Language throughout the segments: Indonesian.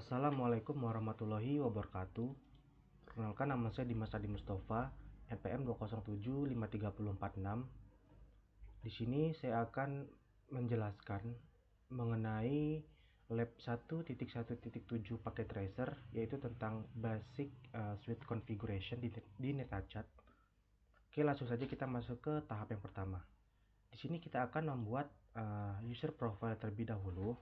Assalamualaikum warahmatullahi wabarakatuh. Perkenalkan, nama saya Dimas Adi Mustafa, NPM 2075346. Di sini saya akan menjelaskan mengenai lab 1.1.7 paket tracer, yaitu tentang basic switch configuration di NetAchat. Oke, langsung saja kita masuk ke tahap yang pertama. Di sini kita akan membuat user profile terlebih dahulu.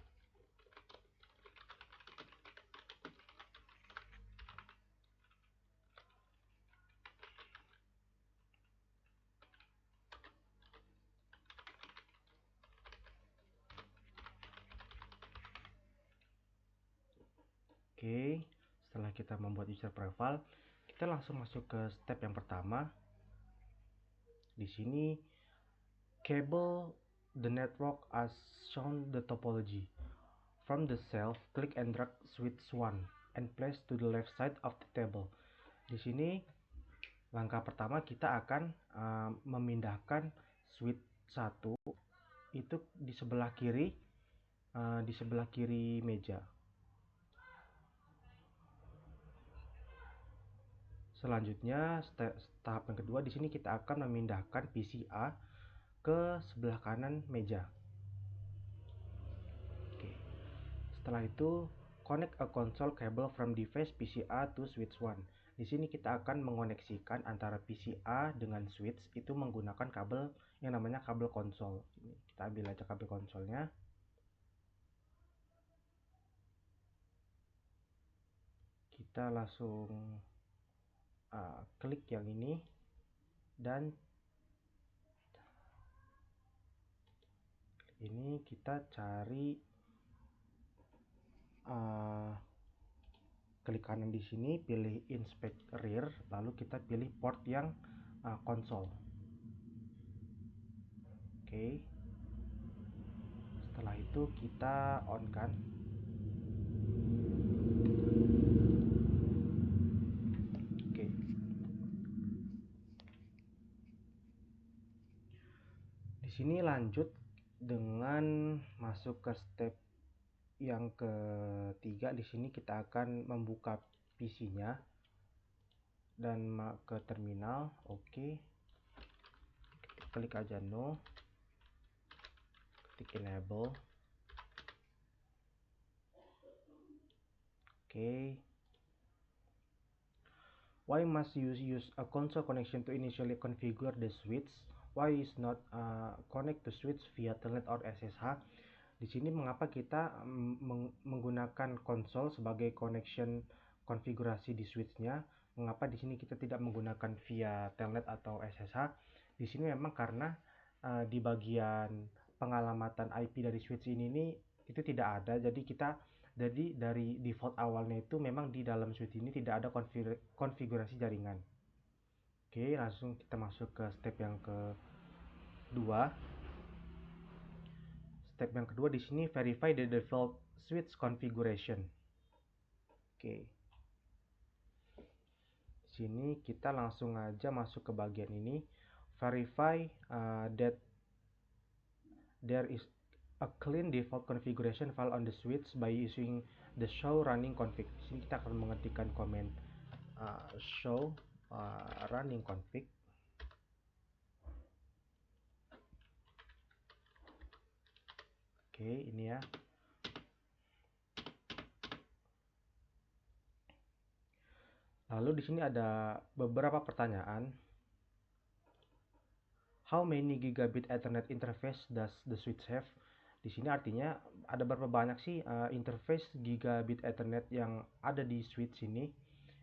Oke, setelah kita membuat user profile, kita langsung masuk ke step yang pertama. Di sini, cable the network as shown the topology. From the cell, click and drag switch 1 and place to the left side of the table. Di sini, langkah pertama kita akan memindahkan switch 1 itu di sebelah kiri meja. Selanjutnya, tahap yang kedua, di sini kita akan memindahkan PC A ke sebelah kanan meja. Oke. Setelah itu, connect a console cable from device PC A to switch 1. Di sini kita akan mengoneksikan antara PC A dengan switch itu menggunakan kabel yang namanya kabel konsol. Kita ambil aja kabel konsolnya. Kita langsung klik yang ini dan ini kita cari klik kanan di sini, pilih inspect rear, lalu kita pilih port yang konsol. Oke. Setelah itu kita on kan. Oke. Di sini lanjut dengan masuk ke step yang ketiga. Di sini kita akan membuka PC-nya dan ke terminal. Oke. Klik aja no. Klik enable. Oke. Why must you use a console connection to initially configure the switch? Why is not connect to switch via Telnet or SSH? Di sini mengapa kita menggunakan konsol sebagai connection konfigurasi di switchnya? Mengapa di sini kita tidak menggunakan via Telnet atau SSH? Di sini memang karena di bagian pengalamatan IP dari switch ini itu tidak ada. Jadi dari default awalnya itu memang di dalam switch ini tidak ada konfigurasi jaringan. Oke, langsung kita masuk ke step yang kedua. Step yang kedua di sini, verify the default switch configuration. Oke. Di sini kita langsung aja masuk ke bagian ini, verify that there is a clean default configuration file on the switch by using the show running config. Di sini kita akan mengetikkan komen show running config. Oke, ini ya. Lalu di sini ada beberapa pertanyaan. How many gigabit Ethernet interface does the switch have? Di sini artinya ada berapa banyak sih interface gigabit Ethernet yang ada di switch ini.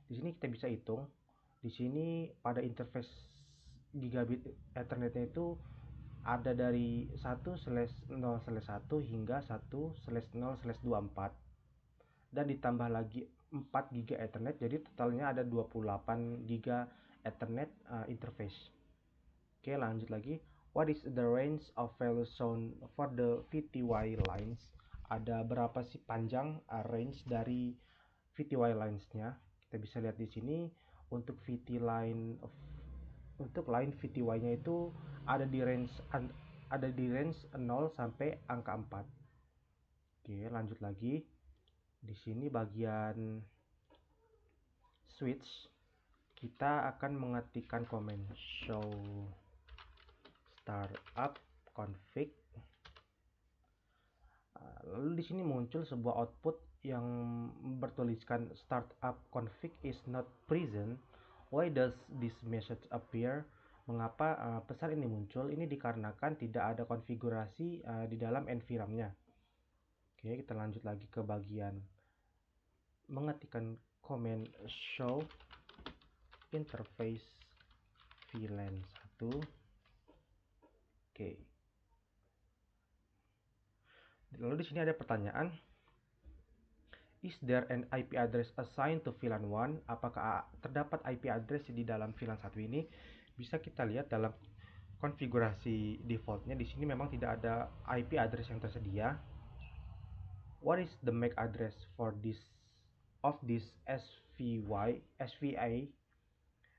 Di sini kita bisa hitung. Di sini pada interface gigabit Ethernetnya itu ada dari 1/0/1 hingga 1/0/24 dan ditambah lagi 4 GB Ethernet, jadi totalnya ada 28 GB Ethernet interface. Oke, lanjut lagi. What is the range of value shown for the VTY lines? Ada berapa sih panjang range dari VTY lines-nya? Kita bisa lihat di sini untuk line VTY-nya itu ada di range 0 sampai angka 4. Oke, lanjut lagi. Di sini bagian switch kita akan mengetikkan komen show startup config. Lalu di sini muncul sebuah output yang bertuliskan startup config is not present. Why does this message appear? Mengapa pesan ini muncul? Ini dikarenakan tidak ada konfigurasi di dalam environment-nya. Oke, kita lanjut lagi ke bagian mengetikkan komen show interface VLAN 1. Oke. Lalu di sini ada pertanyaan, is there an IP address assigned to VLAN 1? Apakah terdapat IP address di dalam VLAN 1 ini? Bisa kita lihat dalam konfigurasi defaultnya. Di sini memang tidak ada IP address yang tersedia. What is the MAC address for this SVI?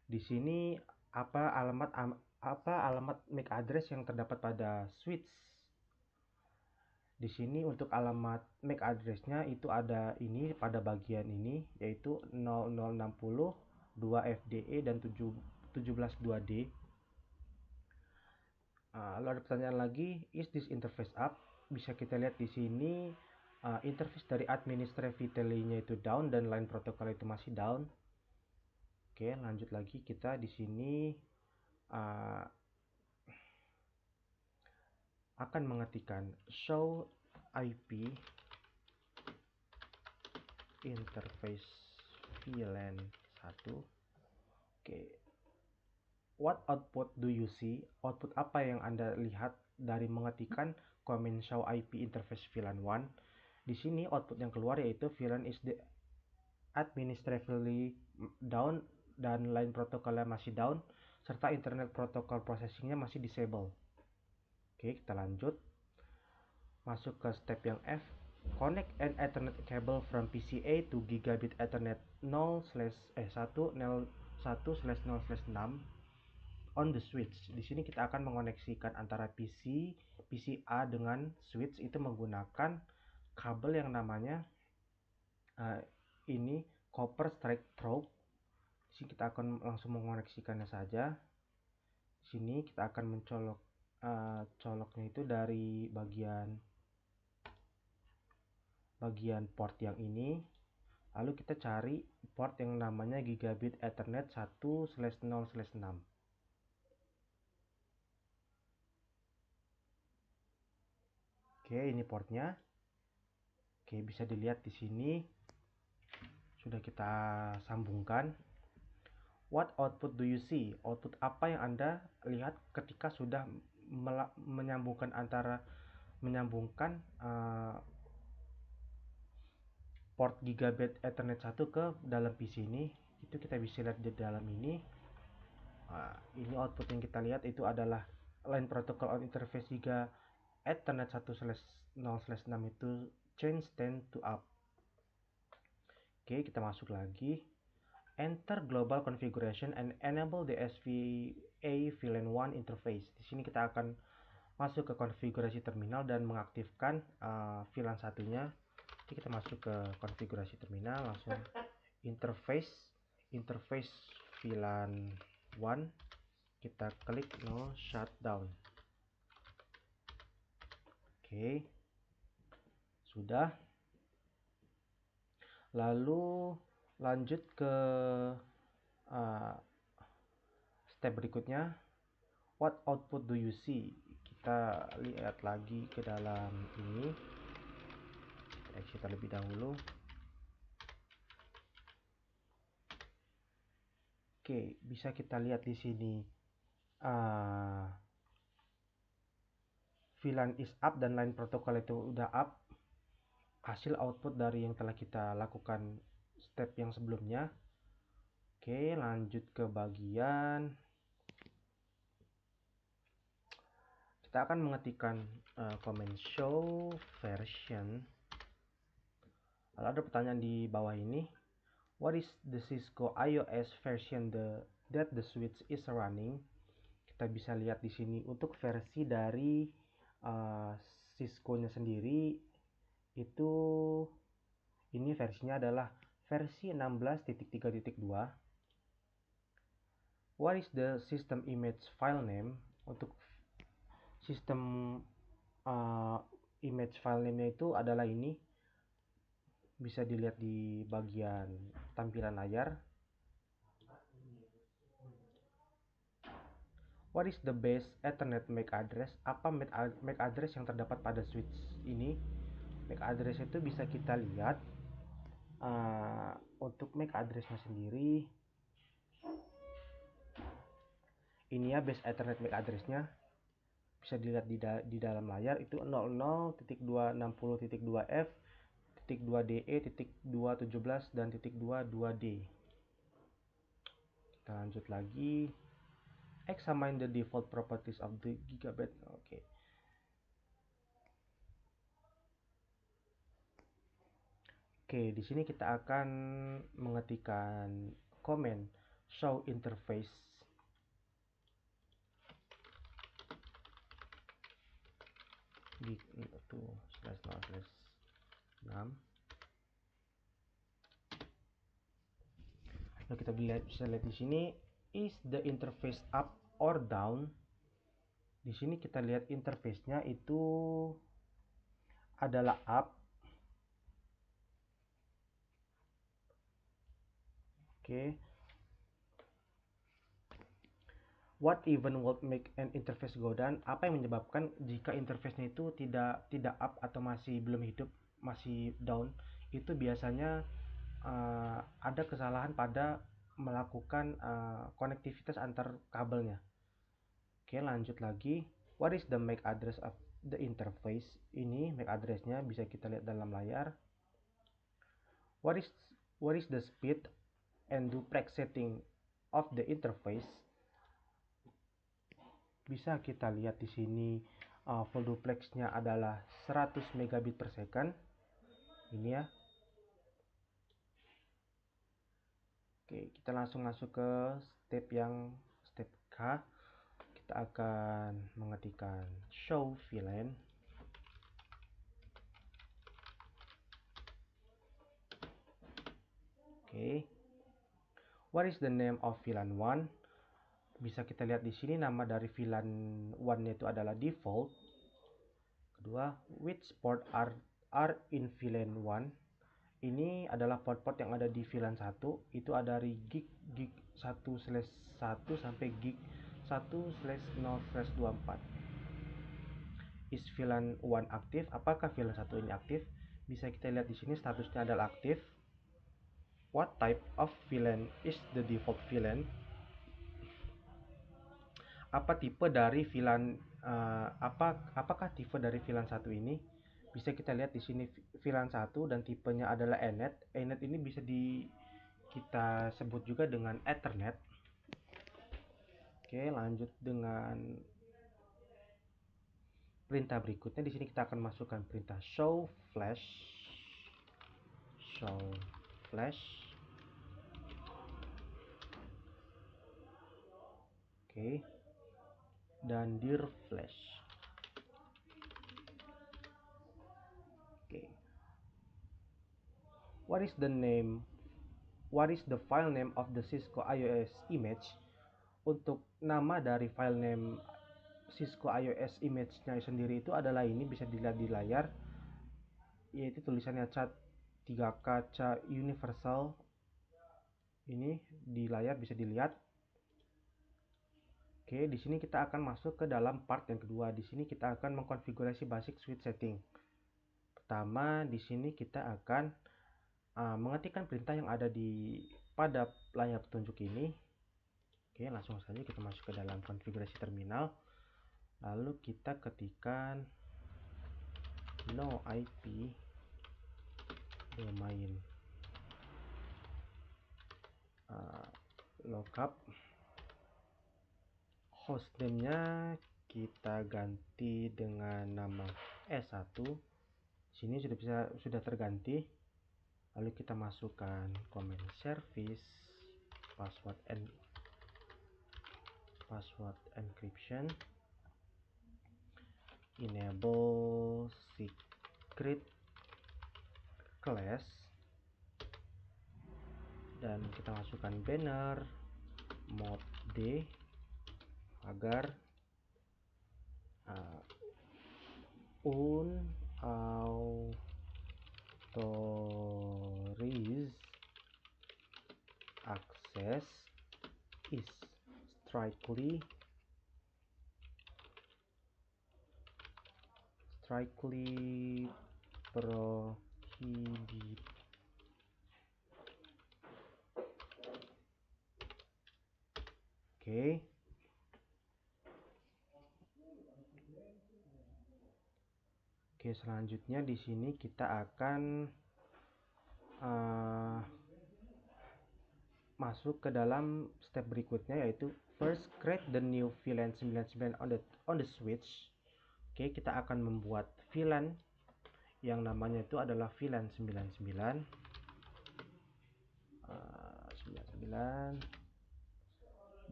Di sini apa alamat MAC address yang terdapat pada switch? Di sini untuk alamat MAC address-nya itu ada ini pada bagian ini, yaitu 0060 2FDE dan 172D. Lalu ada pertanyaan lagi, is this interface up? Bisa kita lihat di sini interface dari administrator VTLE-nya itu down dan line protokol itu masih down. Oke, lanjut lagi, kita di sini akan mengetikkan show IP interface VLAN 1. Oke. What output do you see? Output apa yang Anda lihat dari mengetikkan comment show IP interface VLAN 1? Di sini output yang keluar yaitu VLAN is the administratively down dan line protokolnya masih down serta internet protocol processingnya masih disable. Oke, kita lanjut. Masuk ke step yang F. Connect an Ethernet cable from PCA to Gigabit Ethernet 1/0/6 on the switch. Di sini kita akan mengoneksikan antara PCA dengan switch itu menggunakan kabel yang namanya ini copper straight through. Di sini kita akan langsung mengoneksikannya saja. Di sini kita akan mencolok coloknya itu dari bagian port yang ini. Lalu kita cari port yang namanya Gigabit Ethernet 1/0/6. Oke, ini portnya. Oke, bisa dilihat di sini sudah kita sambungkan. What output do you see? Output apa yang Anda lihat ketika sudah menyambungkan port Gigabit Ethernet 1 ke dalam PC ini? Itu kita bisa lihat di dalam ini. Ini output yang kita lihat itu adalah line protocol on interface Giga Ethernet 1/0/6 itu change 10 to up. Oke, kita masuk lagi. Enter global configuration and enable the SVA VLAN 1 interface. Di sini kita akan masuk ke konfigurasi terminal dan mengaktifkan VLAN satunya. Jadi kita masuk ke konfigurasi terminal, langsung interface VLAN 1. Kita klik no shutdown. Oke, sudah. Lalu lanjut ke step berikutnya. What output do you see? Kita lihat lagi ke dalam ini. Kita exit terlebih dahulu. Oke, bisa kita lihat di sini VLAN is up dan line protokol itu udah up. Hasil output dari yang telah kita lakukan step yang sebelumnya. Oke, lanjut ke bagian kita akan mengetikkan comment show version. Lalu ada pertanyaan di bawah ini, what is the Cisco iOS version that the switch is running? Kita bisa lihat di sini untuk versi dari Cisco-nya sendiri itu ini ini versinya adalah versi 16.3.2. What is the system image file name? Untuk sistem image file name itu adalah ini, bisa dilihat di bagian tampilan layar. What is the base Ethernet MAC address? Apa MAC address yang terdapat pada switch ini? MAC address itu bisa kita lihat untuk MAC addressnya sendiri. Ini ya base Ethernet MAC addressnya, bisa dilihat di dalam layar itu 00.260.2F, .2DE, .217 dan .22D. Kita lanjut lagi. Examine the default properties of the gigabit. Oke. Oke, di sini kita akan mengetikkan komen show interface. Gig itu /0/6. Nah, kita bisa lihat di sini, is the interface up or down? Di sini kita lihat interface-nya itu adalah up. Oke. What even would make an interface go down? Apa yang menyebabkan jika interface-nya itu tidak up atau masih belum hidup, masih down? Itu biasanya ada kesalahan pada melakukan konektivitas antar kabelnya. Oke, lanjut lagi. What is the MAC address of the interface? Ini MAC address-nya bisa kita lihat dalam layar. What is the speed and duplex setting of the interface? Bisa kita lihat di sini full duplex-nya adalah 100 megabit per second. Ini ya. Oke, kita langsung masuk ke step K. Kita akan mengetikkan show VLAN. Oke. What is the name of VLAN 1? Bisa kita lihat di sini nama dari VLAN 1 itu adalah default. Kedua, which port are in VLAN 1? Ini adalah port-port yang ada di VLAN 1. Itu ada dari gig 1/1 sampai gig 1/0/24. Is VLAN 1 aktif? Apakah VLAN 1 ini aktif? Bisa kita lihat di sini statusnya adalah aktif. What type of VLAN is the default VLAN? Apa tipe dari VLAN apakah tipe dari VLAN 1 ini? Bisa kita lihat di sini VLAN 1 dan tipenya adalah Ethernet. Ethernet ini bisa kita sebut juga dengan Ethernet. Oke, lanjut dengan perintah berikutnya. Di sini kita akan masukkan perintah show flash. Oke. Dan dir flash. Oke. What is the file name of the Cisco IOS image? Untuk nama dari file name Cisco IOS image-nya sendiri itu adalah ini, bisa dilihat di layar, yaitu tulisannya cat 3K universal. Ini di layar bisa dilihat. Oke, di sini kita akan masuk ke dalam part yang kedua. Di sini kita akan mengkonfigurasi basic switch setting. Pertama, di sini kita akan mengetikkan perintah yang ada pada layar petunjuk ini. Oke, langsung saja kita masuk ke dalam konfigurasi terminal. Lalu kita ketikkan no IP domain lookup. Hostname-nya kita ganti dengan nama S1. Sini sudah terganti. Lalu kita masukkan command service password encryption, enable secret class. dan kita masukkan banner mode D agar unauthorized access is strictly prohibited. Oke, selanjutnya di sini kita akan masuk ke dalam step berikutnya, yaitu first create the new VLAN 99 on the switch. Oke, kita akan membuat VLAN yang namanya itu adalah VLAN 99.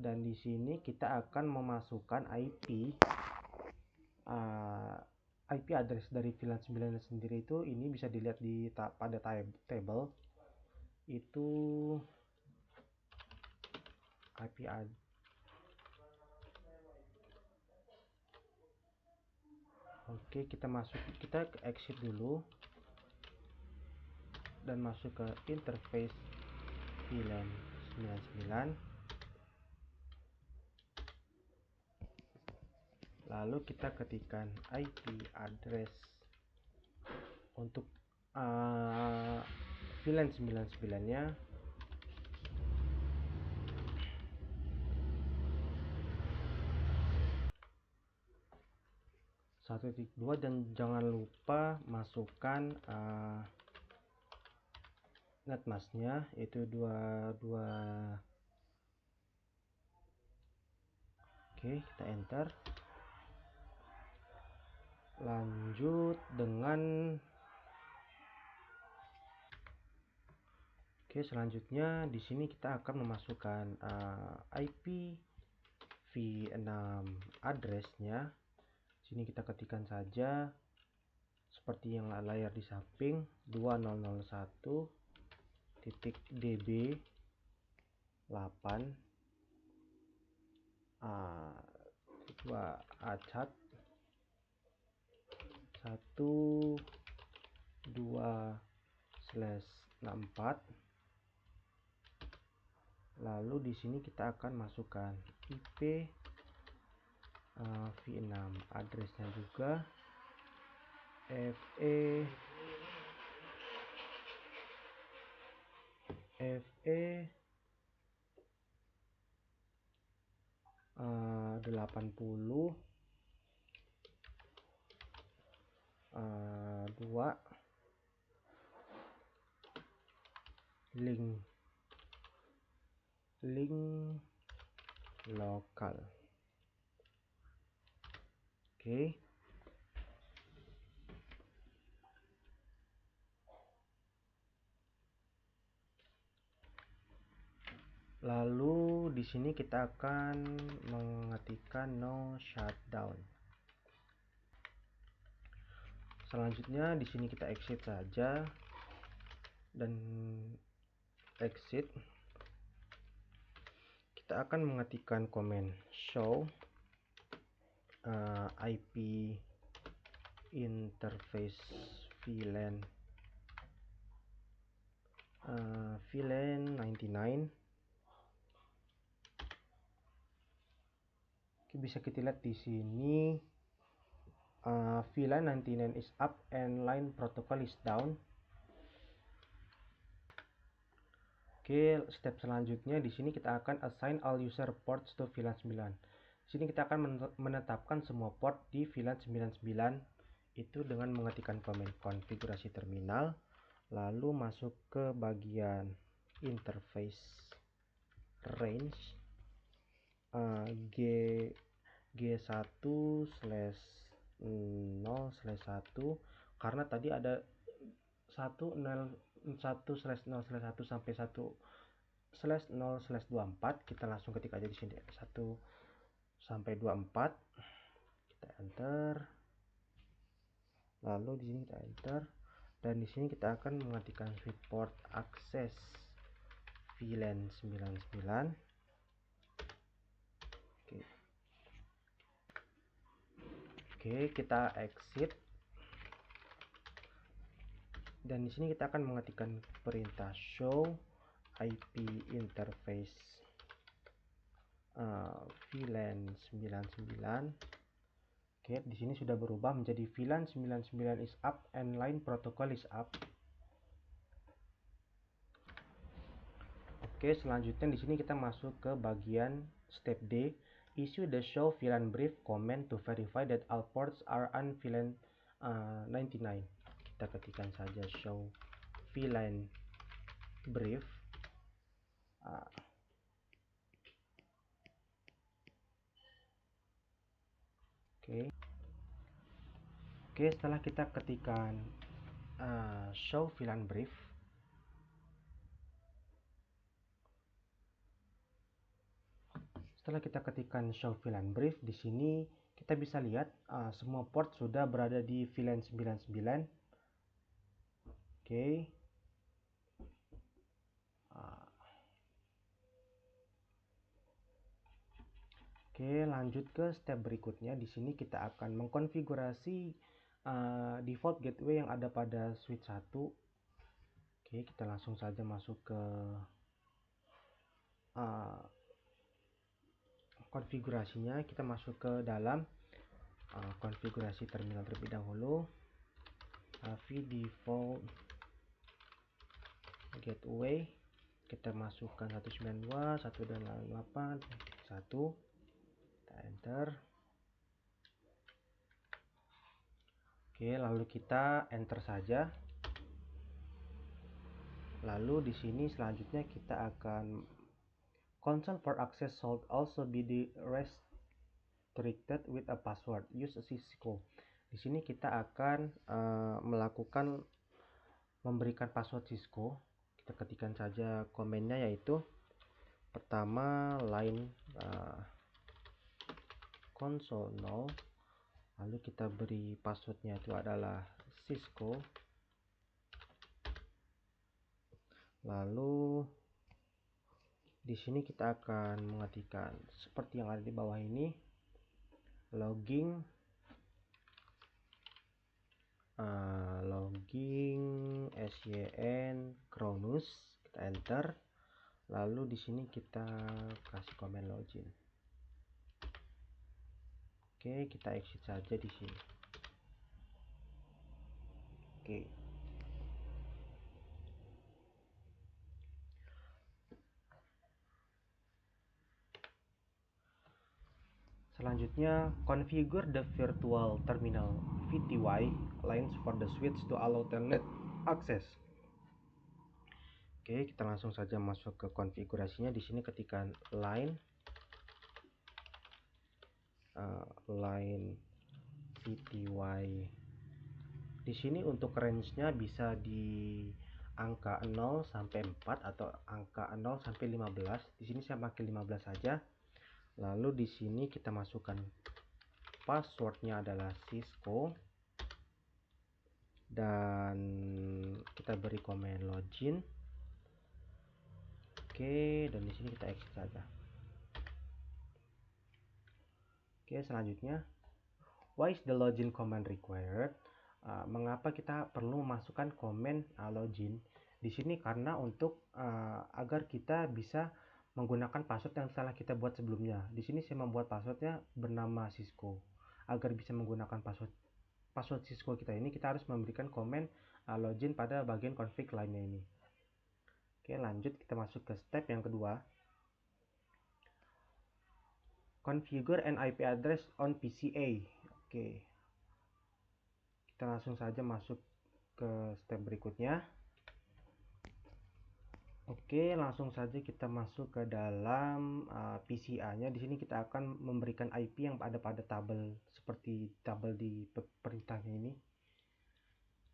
Dan di sini kita akan memasukkan IP address dari VLAN 9 sendiri. Itu ini bisa dilihat pada table itu IP address. Oke, kita exit dulu dan masuk ke interface VLAN 99. Lalu kita ketikkan IP address untuk VLAN 99-nya. 1.2 dan jangan lupa masukkan netmasknya, itu 22. Oke, kita enter. Lanjut dengan selanjutnya di sini kita akan memasukkan IPv6 addressnya. Sini kita ketikkan saja seperti yang layar di samping, 2001.db 8 2 achat 12/64. Lalu di sini kita akan masukkan IP v6 addressnya juga, FE 80 2 link lokal. Oke. Lalu di sini kita akan mengetikkan no shutdown. Selanjutnya di sini kita exit saja dan exit. Kita akan mengetikkan command show IP interface VLAN 99. Bisa kita lihat di sini VLAN 99 is up and line protocol is down. Oke, step selanjutnya di sini kita akan assign all user ports to VLAN 9. Di sini kita akan menetapkan semua port di VLAN 99 itu dengan mengetikkan command konfigurasi terminal, lalu masuk ke bagian interface range G1/0/1, karena tadi ada 1/0/1 sampai 1/0/24. Kita langsung ketik aja di sini 1/24. Kita enter. Lalu di sini kita enter dan di sini kita akan mengetikkan report access VLAN 99. Oke, kita exit. Dan di sini kita akan mengetikkan perintah show IP interface VLAN 99. Oke, di sini sudah berubah menjadi VLAN 99 is up and line protocol is up. Oke, selanjutnya di sini kita masuk ke bagian step D, issue the show VLAN brief command to verify that all ports are on VLAN 99. Kita ketikkan saja show VLAN brief. Oke, setelah kita ketikkan show VLAN brief, di sini kita bisa lihat semua port sudah berada di VLAN 99. Oke. Oke, lanjut ke step berikutnya. Di sini kita akan mengkonfigurasi default gateway yang ada pada switch 1. Oke, kita langsung saja masuk ke konfigurasinya. Kita masuk ke dalam konfigurasi terminal terlebih dahulu. Default gateway, kita masukkan 192.168.1. Kita enter. Oke, lalu kita enter saja. Lalu di sini selanjutnya kita akan console for access should also be restricted with a password. Use a Cisco. Di sini kita akan memberikan password Cisco. Kita ketikkan saja komennya, yaitu pertama line console 0, lalu kita beri passwordnya itu adalah Cisco. Lalu di sini kita akan mengetikkan seperti yang ada di bawah ini, logging syn Cronus. Kita enter. Lalu di sini kita kasih komen login. Oke, kita exit saja di sini. Oke. Selanjutnya, configure the virtual terminal VTY lines for the switch to allow telnet access. Oke, kita langsung saja masuk ke konfigurasinya. Di sini ketikkan line VTY. Di sini untuk range-nya bisa di angka 0 sampai 4 atau angka 0 sampai 15. Di sini saya pakai 15 saja. Lalu di sini kita masukkan passwordnya adalah Cisco dan kita beri komen login. Oke, dan di sini kita exit saja. Oke, selanjutnya, why is the login command required? Mengapa kita perlu memasukkan komen login di sini? Karena untuk agar kita bisa menggunakan password yang telah kita buat sebelumnya. Di sini saya membuat passwordnya bernama Cisco. Agar bisa menggunakan password Cisco kita ini, kita harus memberikan komen login pada bagian config lainnya ini. Oke, lanjut kita masuk ke step yang kedua. Configure an IP address on PCA. Oke. Kita langsung saja masuk ke step berikutnya. Oke, langsung saja kita masuk ke dalam PCA-nya. Di sini kita akan memberikan IP yang ada pada tabel seperti tabel di perintahnya ini.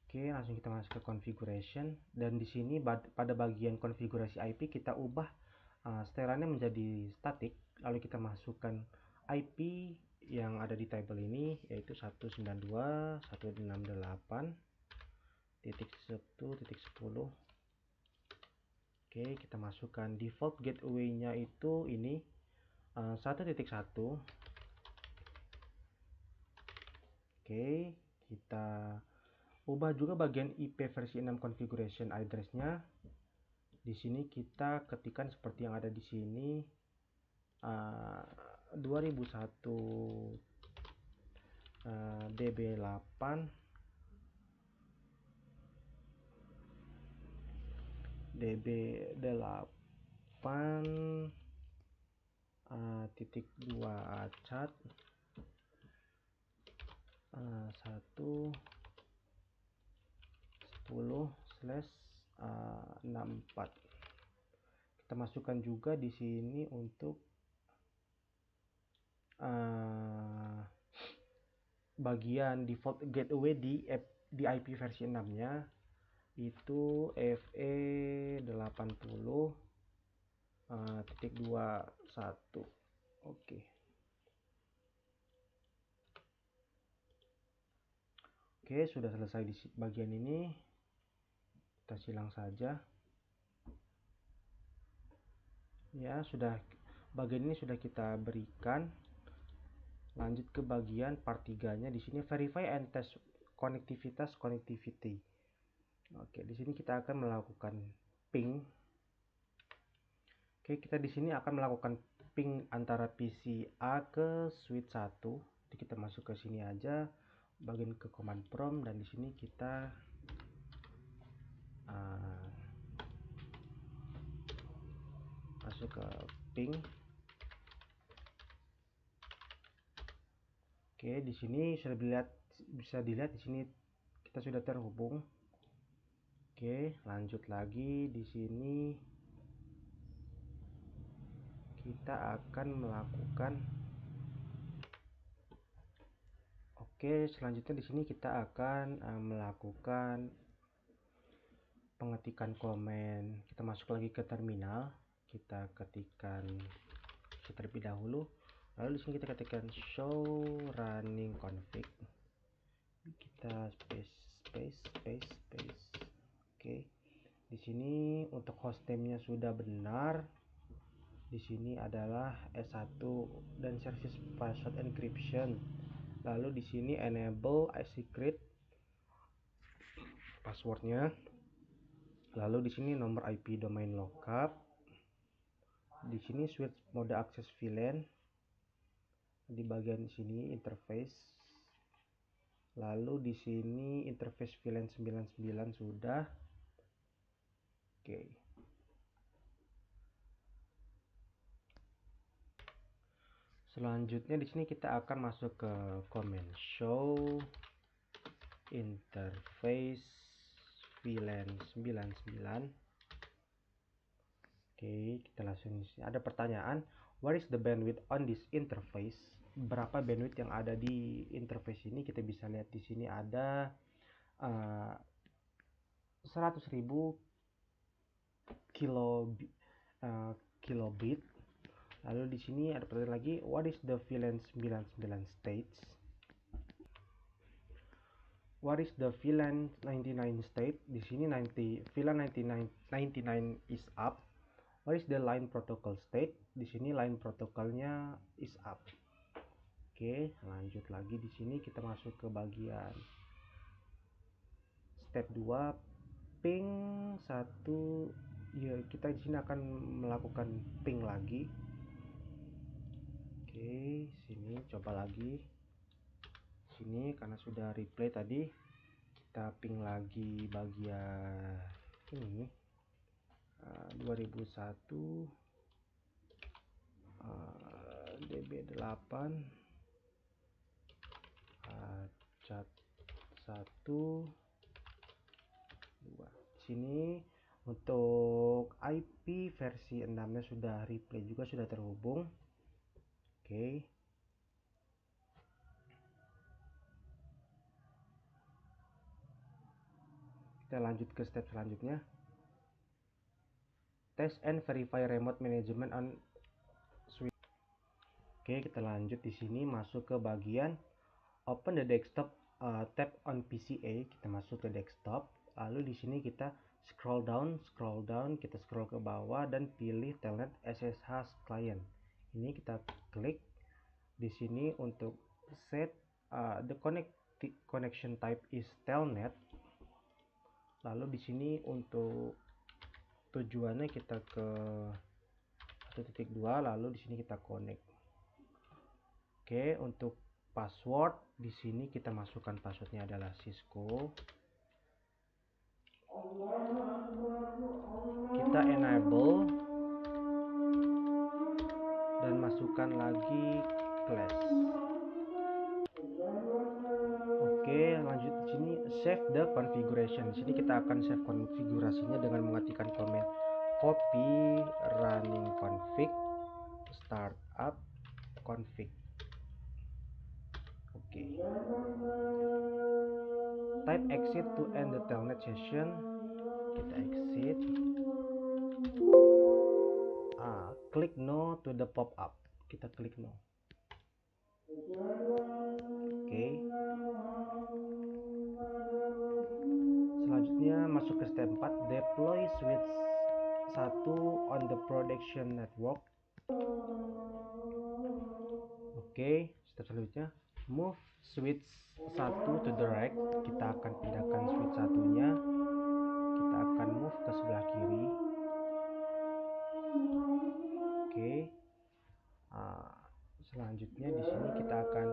Oke, langsung kita masuk ke configuration, dan di sini pada bagian konfigurasi IP kita ubah setelannya menjadi static. Lalu kita masukkan IP yang ada di tabel ini, yaitu 192.168.1.10. Oke, Oke, kita masukkan default gateway-nya itu ini 1.1. Oke, kita ubah juga bagian IP versi 6 configuration address-nya. Di sini kita ketikkan seperti yang ada di sini 2001 db8 titik 2 cat 1 10/64. Kita masukkan juga di sini untuk bagian default gateway di IP versi 6 nya itu FE80.21. Oke. Oke, sudah selesai di bagian ini. Kita silang saja. Ya, sudah, bagian ini sudah kita berikan. Lanjut ke bagian part 3-nya. Di sini verify and test connectivity. Oke, di sini kita akan melakukan ping. Oke, kita di sini akan melakukan ping antara PC A ke switch 1. Jadi kita masuk ke sini aja, bagian ke command prompt, dan di sini kita masuk ke ping. Oke, di sini bisa dilihat di sini kita sudah terhubung. Oke, lanjut lagi. Di sini kita akan melakukan selanjutnya di sini kita akan melakukan pengetikan komen. Kita masuk lagi ke terminal, kita ketikkan terlebih dahulu, lalu di sini kita ketikkan show running config, kita space. Oke, di sini untuk hostname-nya sudah benar. Di sini adalah S1 dan service password encryption. Lalu di sini enable secret passwordnya. Lalu di sini nomor IP domain lookup. Di sini switch mode access VLAN. Di bagian sini interface. Lalu di sini interface VLAN 99 sudah. Oke. Selanjutnya di sini kita akan masuk ke command show interface VLAN 99. Oke, kita langsung ada pertanyaan, what is the bandwidth on this interface? Berapa bandwidth yang ada di interface ini? Kita bisa lihat di sini ada 100.000 kilobit. Lalu di sini ada pertanyaan lagi, what is the VLAN 99 states? What is the VLAN 99 state? Di sini VLAN 99 is up. What is the line protocol state? Di sini line protokolnya is up. Oke, lanjut lagi di sini kita masuk ke bagian step 2 ping 1. Ya, kita di sini akan melakukan ping lagi. Oke, sini coba lagi. Sini karena sudah replay tadi, kita ping lagi bagian ini 2001 db8 cat 1 2. Sini untuk IP versi 6 nya sudah replay juga, sudah terhubung. Oke. Kita lanjut ke step selanjutnya. Test and verify remote management on switch. Oke, kita lanjut di sini masuk ke bagian open the desktop, tap on PCA. Kita masuk ke desktop. Lalu di sini kita scroll down, kita scroll ke bawah dan pilih telnet SSH client. Ini kita klik di sini untuk set the connection type is telnet. Lalu di sini untuk tujuannya kita ke 1.2, lalu di sini kita connect. Oke, untuk password di sini kita masukkan passwordnya adalah Cisco. Kita enable dan masukkan lagi class. Oke, lanjut di sini save the configuration. Di sini kita akan save konfigurasinya dengan mengetikkan komen copy running config startup config. Oke. Type exit to end the telnet session. Kita exit. Klik no to the pop up. Kita klik no. Oke. Selanjutnya masuk ke step 4, deploy switch 1 on the production network. Oke, step selanjutnya move switch 1 to the right. Kita akan pindahkan switch satunya. Kita akan move ke sebelah kiri. Oke. Selanjutnya di sini kita akan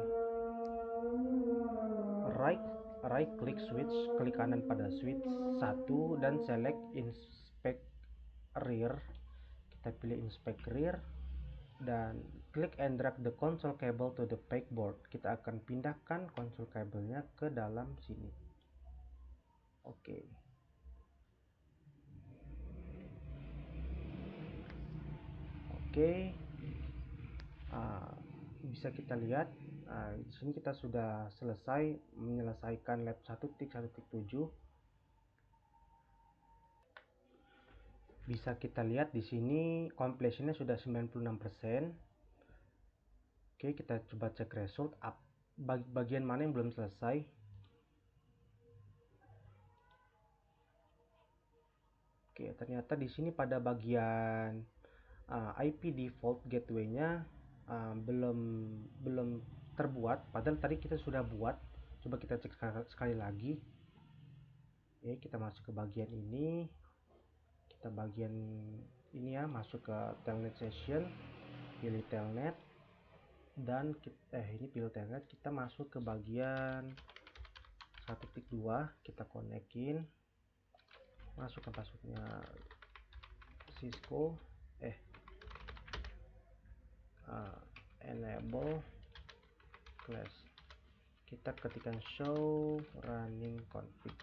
right click switch, klik kanan pada switch 1 dan select inspect rear. Kita pilih inspect rear dan klik and drag the console cable to the pegboard. Kita akan pindahkan console kabelnya ke dalam sini. Oke. Oke. Bisa kita lihat di sini kita sudah selesai menyelesaikan lab 1.1.7. Bisa kita lihat di sini completionnya sudah 96%. Oke, kita coba cek result bagian mana yang belum selesai. Oke, ternyata di sini pada bagian IP default gateway-nya belum terbuat, padahal tadi kita sudah buat. Coba kita cek sekali lagi. Oke, kita masuk ke bagian ini. Kita bagian ini ya, masuk ke telnet session, pilih telnet dan ini pilih telnet, kita masuk ke bagian 1.2, kita konekin, masukkan passwordnya Cisco, enable class, kita ketikkan show running config.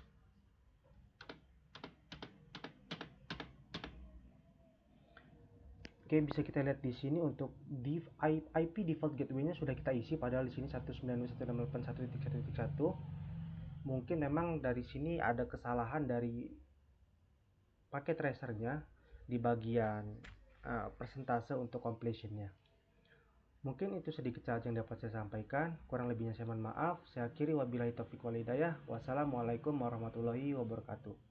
Oke, bisa kita lihat di sini untuk IP default gateway-nya sudah kita isi, padahal di sini 192.168.1.1. Mungkin memang dari sini ada kesalahan dari paket tracernya di bagian persentase untuk completion-nya. Mungkin itu sedikit saja yang dapat saya sampaikan. Kurang lebihnya saya mohon maaf. Saya akhiri, wabillahi taufiq wal hidayah. Wassalamualaikum warahmatullahi wabarakatuh.